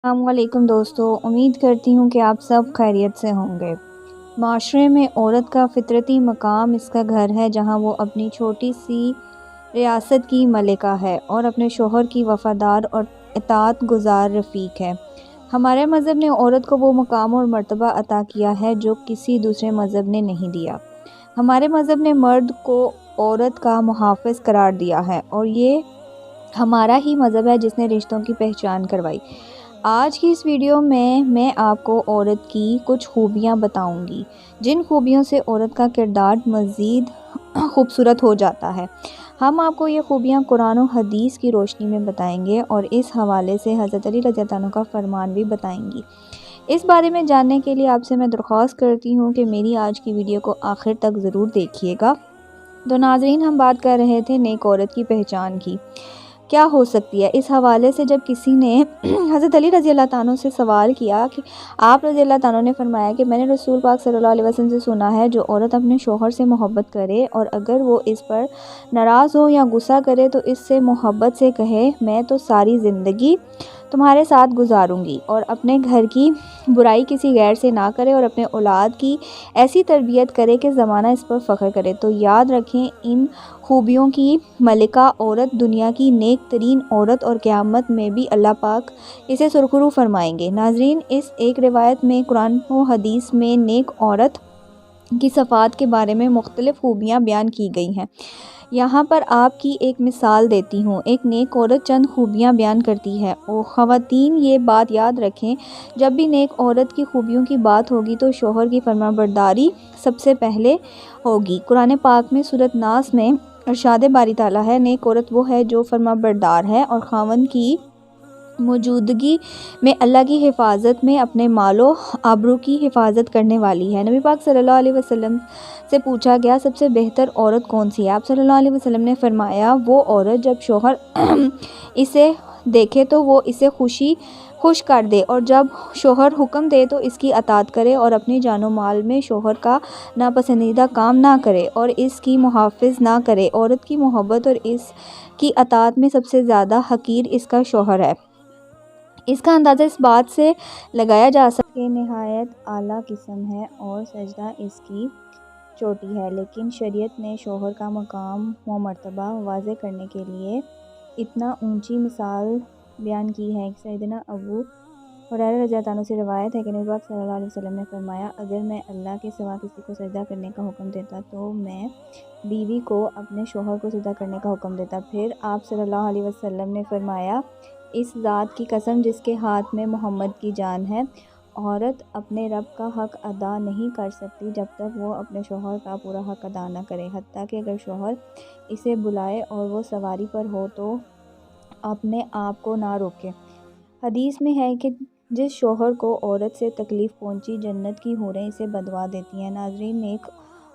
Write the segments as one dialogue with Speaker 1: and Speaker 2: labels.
Speaker 1: السلام علیکم دوستو، امید کرتی ہوں کہ آپ سب خیریت سے ہوں گے۔ معاشرے میں عورت کا فطرتی مقام اس کا گھر ہے، جہاں وہ اپنی چھوٹی سی ریاست کی ملکہ ہے اور اپنے شوہر کی وفادار اور اطاعت گزار رفیق ہے۔ ہمارے مذہب نے عورت کو وہ مقام اور مرتبہ عطا کیا ہے جو کسی دوسرے مذہب نے نہیں دیا۔ ہمارے مذہب نے مرد کو عورت کا محافظ قرار دیا ہے اور یہ ہمارا ہی مذہب ہے جس نے رشتوں کی پہچان کروائی۔ آج کی اس ویڈیو میں آپ کو عورت کی کچھ خوبیاں بتاؤں گی، جن خوبیوں سے عورت کا کردار مزید خوبصورت ہو جاتا ہے۔ ہم آپ کو یہ خوبیاں قرآن و حدیث کی روشنی میں بتائیں گے اور اس حوالے سے حضرت علی رضی اللہ عنہ کا فرمان بھی بتائیں گی۔ اس بارے میں جاننے کے لیے آپ سے میں درخواست کرتی ہوں کہ میری آج کی ویڈیو کو آخر تک ضرور دیکھیے گا۔ تو ناظرین، ہم بات کر رہے تھے نیک عورت کی پہچان کی، کیا ہو سکتی ہے۔ اس حوالے سے جب کسی نے حضرت علی رضی اللہ عنہ سے سوال کیا کہ آپ رضی اللہ عنہ نے فرمایا کہ میں نے رسول پاک صلی اللہ علیہ وسلم سے سنا ہے، جو عورت اپنے شوہر سے محبت کرے اور اگر وہ اس پر ناراض ہو یا غصہ کرے تو اس سے محبت سے کہے، میں تو ساری زندگی تمہارے ساتھ گزاروں گی، اور اپنے گھر کی برائی کسی غیر سے نہ کرے اور اپنے اولاد کی ایسی تربیت کرے کہ زمانہ اس پر فخر کرے۔ تو یاد رکھیں، ان خوبیوں کی ملکہ عورت دنیا کی نیک ترین عورت اور قیامت میں بھی اللہ پاک اسے سرخرو فرمائیں گے۔ ناظرین، اس ایک روایت میں قرآن و حدیث میں نیک عورت کی صفات کے بارے میں مختلف خوبیاں بیان کی گئی ہیں۔ یہاں پر آپ کی ایک مثال دیتی ہوں۔ ایک نیک عورت چند خوبیاں بیان کرتی ہے۔ خواتین یہ بات یاد رکھیں، جب بھی نیک عورت کی خوبیوں کی بات ہوگی تو شوہر کی فرمانبرداری سب سے پہلے ہوگی۔ قرآن پاک میں سورۃ ناس میں ارشاد باری تعالیٰ ہے، نیک عورت وہ ہے جو فرمانبردار ہے اور خاوند کی موجودگی میں اللہ کی حفاظت میں اپنے مال و آبرو کی حفاظت کرنے والی ہے۔ نبی پاک صلی اللہ علیہ وسلم سے پوچھا گیا، سب سے بہتر عورت کون سی ہے؟ آپ صلی اللہ علیہ وسلم نے فرمایا، وہ عورت جب شوہر اسے دیکھے تو وہ اسے خوش کر دے، اور جب شوہر حکم دے تو اس کی اطاعت کرے، اور اپنی جان و مال میں شوہر کا ناپسندیدہ کام نہ کرے اور اس کی محافظ نہ کرے۔ عورت کی محبت اور اس کی اطاعت میں سب سے زیادہ حقیر اس کا شوہر ہے۔ اس کا اندازہ اس بات سے لگایا جا سکتا ہے کہ نہایت اعلیٰ قسم ہے اور سجدہ اس کی چوٹی ہے، لیکن شریعت نے شوہر کا مقام و مرتبہ واضح کرنے کے لیے اتنا اونچی مثال بیان کی ہے۔ سیدنا ابو ہریرہ رضی اللہ عنہ سے روایت ہے کہ نبی پاک صلی اللہ علیہ وسلم نے فرمایا، اگر میں اللہ کے سوا کسی کو سجدہ کرنے کا حکم دیتا تو میں بیوی کو اپنے شوہر کو سجدہ کرنے کا حکم دیتا۔ پھر آپ صلی اللہ علیہ وسلم نے فرمایا، اس ذات کی قسم جس کے ہاتھ میں محمد کی جان ہے، عورت اپنے رب کا حق ادا نہیں کر سکتی جب تک وہ اپنے شوہر کا پورا حق ادا نہ کرے، حتیٰ کہ اگر شوہر اسے بلائے اور وہ سواری پر ہو تو اپنے آپ کو نہ روکے۔ حدیث میں ہے کہ جس شوہر کو عورت سے تکلیف پہنچی، جنت کی حوریں اسے بددعا دیتی ہیں۔ ناظرین، نیک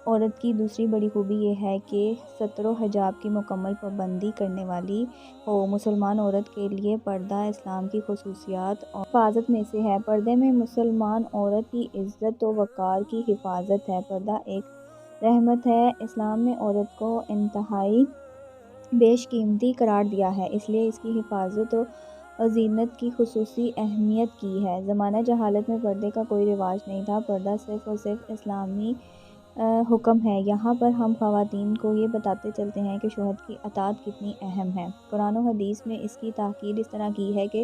Speaker 1: عورت کی دوسری بڑی خوبی یہ ہے کہ ستر و حجاب کی مکمل پابندی کرنے والی ہو۔ مسلمان عورت کے لیے پردہ اسلام کی خصوصیات اور حفاظت میں سے ہے۔ پردے میں مسلمان عورت کی عزت و وقار کی حفاظت ہے۔ پردہ ایک رحمت ہے۔ اسلام نے عورت کو انتہائی بیش قیمتی قرار دیا ہے، اس لیے اس کی حفاظت و زینت کی خصوصی اہمیت کی ہے۔ زمانہ جہالت میں پردے کا کوئی رواج نہیں تھا۔ پردہ صرف اور صرف اسلامی حکم ہے۔ یہاں پر ہم خواتین کو یہ بتاتے چلتے ہیں کہ شوہر کی اطاعت کتنی اہم ہے۔ قرآن و حدیث میں اس کی تاکید اس طرح کی ہے کہ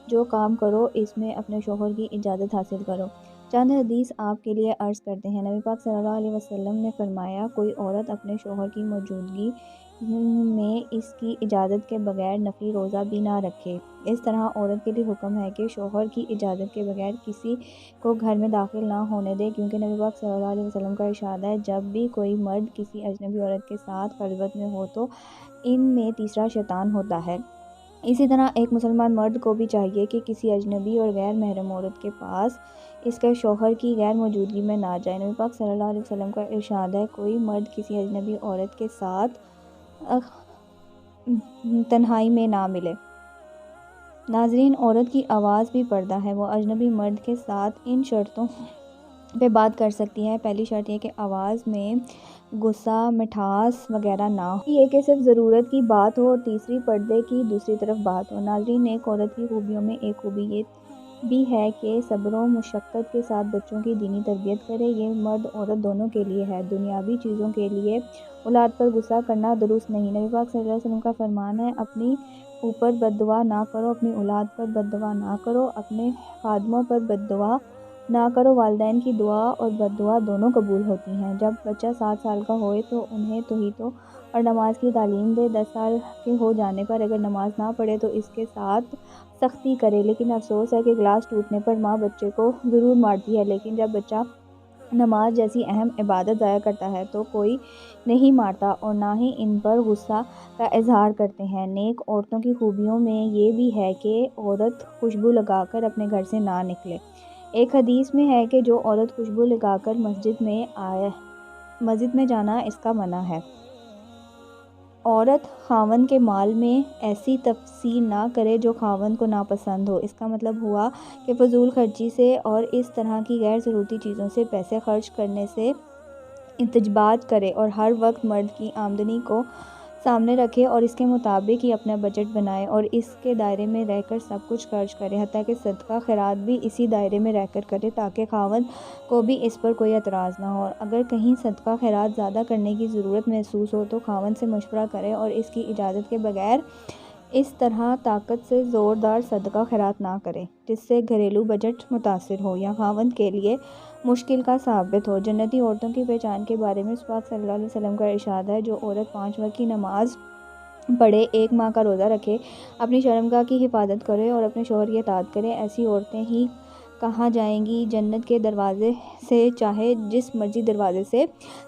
Speaker 1: جو کام کرو اس میں اپنے شوہر کی اجازت حاصل کرو۔ چند حدیث آپ کے لیے عرض کرتے ہیں۔ نبی پاک صلی اللہ علیہ وسلم نے فرمایا، کوئی عورت اپنے شوہر کی موجودگی میں اس کی اجازت کے بغیر نفلی روزہ بھی نہ رکھے۔ اس طرح عورت کے لیے حکم ہے کہ شوہر کی اجازت کے بغیر کسی کو گھر میں داخل نہ ہونے دے، کیونکہ نبی پاک صلی اللہ علیہ وسلم کا ارشاد ہے، جب بھی کوئی مرد کسی اجنبی عورت کے ساتھ خلوت میں ہو تو ان میں تیسرا شیطان ہوتا ہے۔ اسی طرح ایک مسلمان مرد کو بھی چاہیے کہ کسی اجنبی اور غیر محرم عورت کے پاس اس کے شوہر کی غیر موجودگی میں نہ جائے۔ نبی پاک صلی اللہ علیہ وسلم کا ارشاد ہے، کوئی مرد کسی اجنبی عورت کے ساتھ تنہائی میں نہ ملے۔ ناظرین، عورت کی آواز بھی پردہ ہے۔ وہ اجنبی مرد کے ساتھ ان شرطوں پہ بات کر سکتی ہے۔ پہلی شرط یہ کہ آواز میں غصہ، مٹھاس وغیرہ نہ ہو، یہ کہ صرف ضرورت کی بات ہو، اور تیسری پردے کی دوسری طرف بات ہو۔ ناظرین، ایک عورت کی خوبیوں میں ایک خوبی یہ بھی ہے کہ صبر و مشقت کے ساتھ بچوں کی دینی تربیت کرے۔ یہ مرد عورت دونوں کے لیے ہے۔ دنیاوی چیزوں کے لیے اولاد پر غصہ کرنا درست نہیں۔ نبی پاک صلی اللہ علیہ وسلم کا فرمان ہے، اپنی اوپر بد دعا نہ کرو، اپنی اولاد پر بد دعا نہ کرو، اپنے خادموں پر بد دعا نہ کرو۔ والدین کی دعا اور بد دعا دونوں قبول ہوتی ہیں۔ جب بچہ 7 سال کا ہوئے تو انہیں توحید اور نماز کی تعلیم دے۔ 10 سال کے ہو جانے پر اگر نماز نہ پڑھے تو اس کے ساتھ سختی کرے، لیکن افسوس ہے کہ گلاس ٹوٹنے پر ماں بچے کو ضرور مارتی ہے، لیکن جب بچہ نماز جیسی اہم عبادت ضائع کرتا ہے تو کوئی نہیں مارتا اور نہ ہی ان پر غصہ کا اظہار کرتے ہیں۔ نیک عورتوں کی خوبیوں میں یہ بھی ہے کہ عورت خوشبو لگا کر اپنے گھر سے نہ نکلے۔ ایک حدیث میں ہے کہ جو عورت خوشبو لگا کر مسجد میں جانا اس کا منع ہے۔ عورت خاوند کے مال میں ایسی تفصیل نہ کرے جو خاوند کو ناپسند ہو۔ اس کا مطلب ہوا کہ فضول خرچی سے اور اس طرح کی غیر ضروری چیزوں سے پیسے خرچ کرنے سے احتجاج کرے اور ہر وقت مرد کی آمدنی کو سامنے رکھے اور اس کے مطابق ہی اپنا بجٹ بنائے اور اس کے دائرے میں رہ کر سب کچھ خرچ کرے، حتیٰ کہ صدقہ خیرات بھی اسی دائرے میں رہ کر کرے تاکہ خاوند کو بھی اس پر کوئی اعتراض نہ ہو۔ اور اگر کہیں صدقہ خیرات زیادہ کرنے کی ضرورت محسوس ہو تو خاوند سے مشورہ کرے اور اس کی اجازت کے بغیر اس طرح طاقت سے زوردار صدقہ خیرات نہ کرے جس سے گھریلو بجٹ متاثر ہو یا خاوند کے لیے مشکل کا ثابت ہو۔ جنتی عورتوں کی پہچان کے بارے میں پاک صلی اللہ علیہ وسلم کا ارشاد ہے، جو عورت 5 وقت کی نماز پڑھے، 1 ماہ کا روزہ رکھے، اپنی شرمگاہ کی حفاظت کرے اور اپنے شوہر کی اطاعت کرے، ایسی عورتیں ہی کہاں جائیں گی جنت کے دروازے سے، چاہے جس مرضی دروازے سے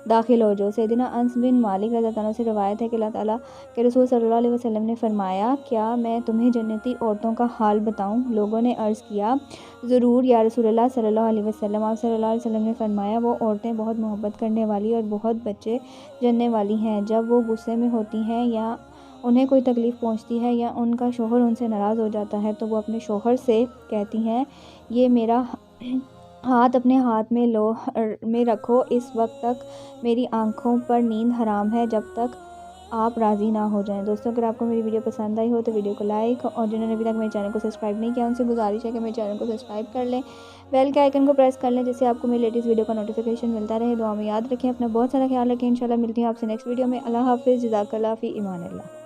Speaker 1: داخل ہو جو۔ سیدنا انس بن مالک رضی اللہ عنہ سے روایت ہے کہ اللہ تعالیٰ کے رسول صلی اللہ علیہ وسلم نے فرمایا، کیا میں تمہیں جنتی عورتوں کا حال بتاؤں؟ لوگوں نے عرض کیا، ضرور یا رسول اللہ صلی اللہ علیہ وسلم۔ آپ صلی اللہ علیہ وسلم نے فرمایا، وہ عورتیں بہت محبت کرنے والی اور بہت بچے جننے والی ہیں۔ جب وہ غصے میں ہوتی ہیں یا انہیں کوئی تکلیف پہنچتی ہے یا ان کا شوہر ان سے ناراض ہو جاتا ہے تو وہ اپنے شوہر سے کہتی ہیں، یہ میرا ہاتھ اپنے ہاتھ میں رکھو، اس وقت تک میری آنکھوں پر نیند حرام ہے جب تک آپ راضی نہ ہو جائیں۔ دوستوں، اگر آپ کو میری ویڈیو پسند آئی ہو تو ویڈیو کو لائک، اور جنہوں نے ابھی تک میرے چینل کو سبسکرائب نہیں کیا ان سے گزارش ہے کہ میرے چینل کو سبسکرائب کر لیں، بیل کے آئیکن کو پریس کر لیں جس سے آپ کو میری لیٹسٹ ویڈیو کا نوٹیفیکیشن ملتا رہے۔ دعا میں یاد رکھیں، اپنا بہت سارا خیال رکھیں۔ انشاءاللہ ملتی ہوں آپ سے نیکسٹ ویڈیو میں۔ اللہ حافظ، جزاک اللہ، فی امان اللہ۔